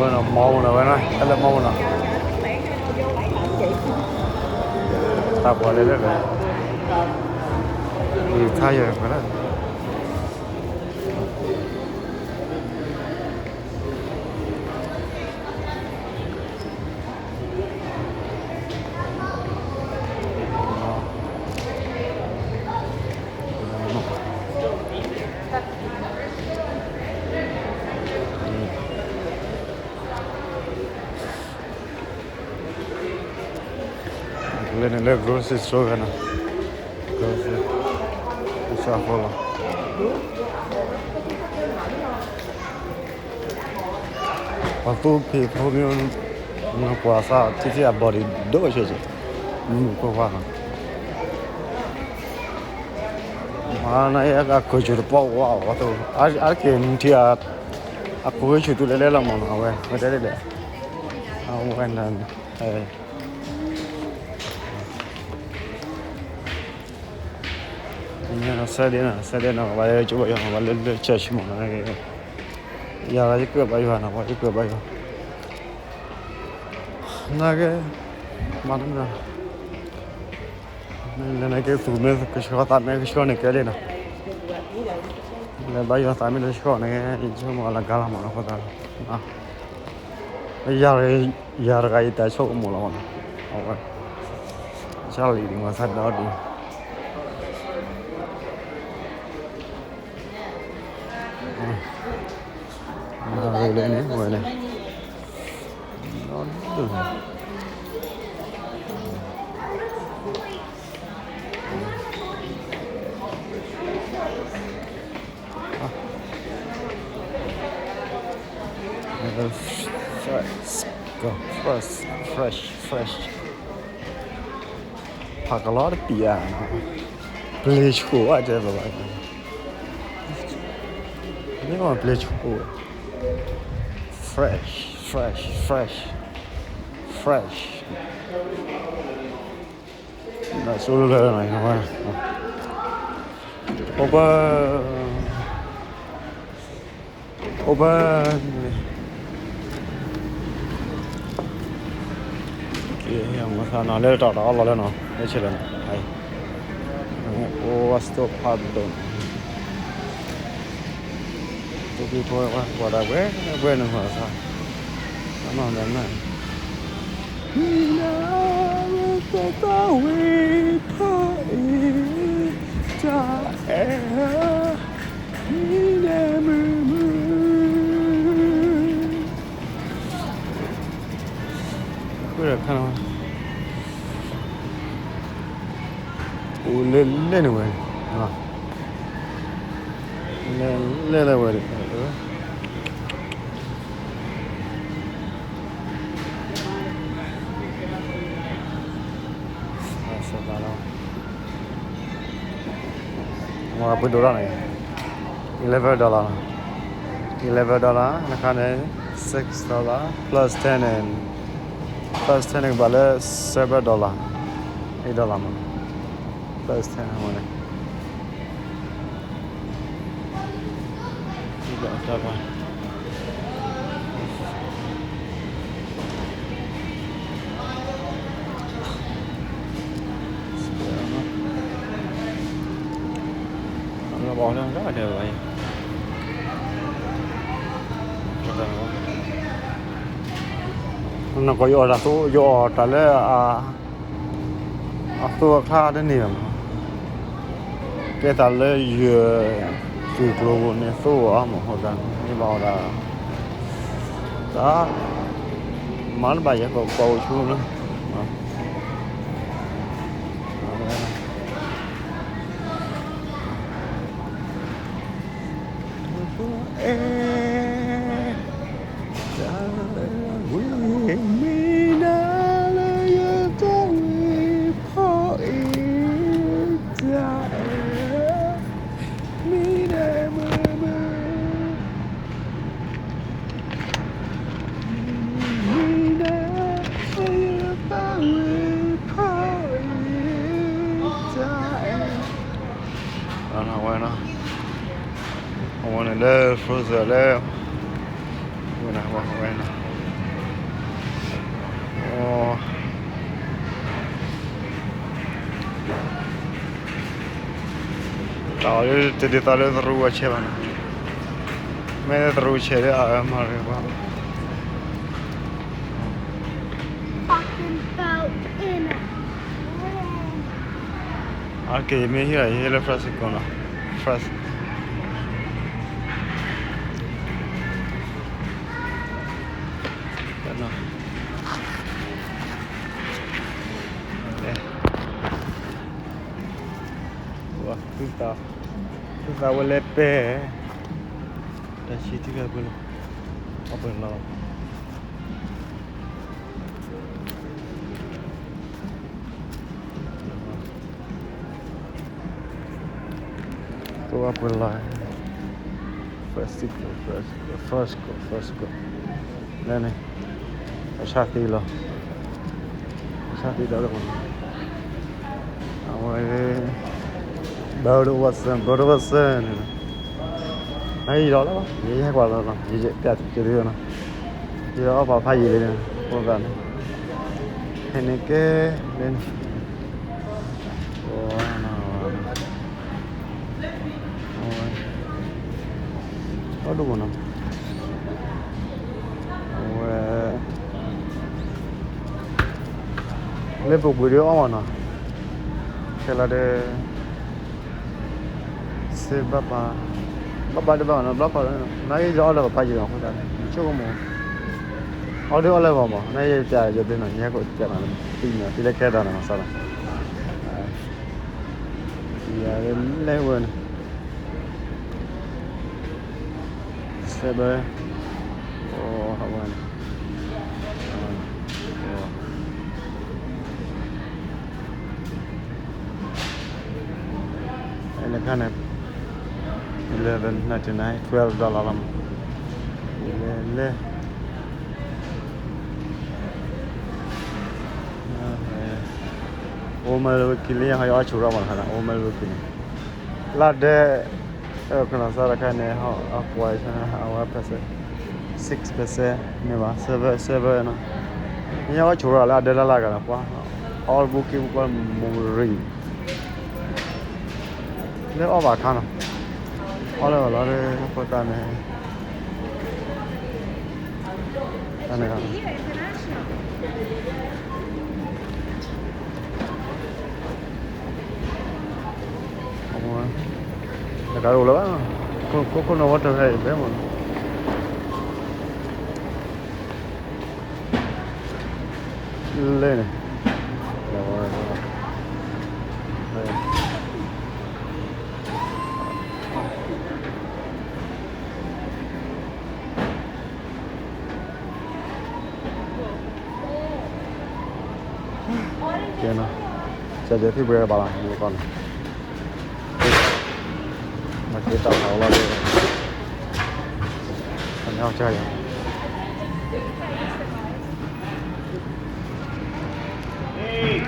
Bueno, vámonos, bueno, dale, vámonos. Está por el y está ya, ¿verdad? Lên lên grocery store cái nào, grocery, shop full. Waktu people yang puasa, tadi apa di dua saja, kau faham? Mana ya aku jual wow, waktu arke dia aku jual lele lama mana, betul lele, aku kan dan ini sedena, bayar coba yang bayar cash mana ya, ya lagi ke bayar mana, lagi ke bayar, naga mana لأن كيف تقول كشكوى طعمه كشكوى نكالينا لا بايو طعمه كشكوى نجيم ولا قال ما ناخذ يار غاي تاسو مولا ولا أو شالي دي ما صدق دي لأني ولا fresh. Pakai lor piano, beli cukup aja bapak. Ini mah beli cukup. Fresh. Nah, suruh lah mana. Oba. Yang mana le tak ada Allah le no, ni cila no, hai. Oh, asto padu. Tapi buat apa? Buat apa sah? Mana mana. Hina tetawi pai cah hina memu. Kau kan? lên rồi lên rồi mà bây giờ này $11 nó khá này $6 plus 10 and bale $7 $8 mà plus 10 mana tidak apa bỏ nó rất là đều vậy nó có vô là số vô trả lời số khác đến niềm cái ta lấy từ global này số mà họ đang đi vào là đó món bài có cầu chuông nữa bueno, frozen leo. Buena. Tao te tao terus aja mana. Mana terus aja ya mana bang. Fucking fell in it. Okay, me here, here fresh kona, fresh. Ano? Eh. Wah, kita boleh pe. Dah cerita ke boleh. Apa lah? Tu apa lah? First go. Nah ni, Ashati lah. Ashati dah lah. Awak baru wasan. Này đó đó, vậy hay quả là vậy đẹp chưa được nào, giờ nó vào phay gì đây nè, con vàng này, hay này cái lên, có đúng không? lên bộ video mà nó, cái là để xem Bapa dia bang, berapa? Naik jauh lah bapa je lah, kita. Cukup mu. Audio lah bapa. Naik tiada jadi nak, ni aku tiada nak. Tidak kaya dah masalah. Ya, level. Sebab, oh, awan. Ini kan $11.99, $12 lam. Le. Omal wakili yang ayo acura mana? Omal wakili. Lade, kena sara kan ni aku aja awak pese 6% ni bah 7 na. Ni awak acura lah ada lah kan apa? All booking bukan muri. Le awak kan? Oleh apa tan ni? Tan kan? Dekat dulu lah. Kau nak water hai, berapa? Lene. Kia na, jadi tu berapa balang ni kon. Macam tak tahu lah dia. Kan yang cakap. Hey,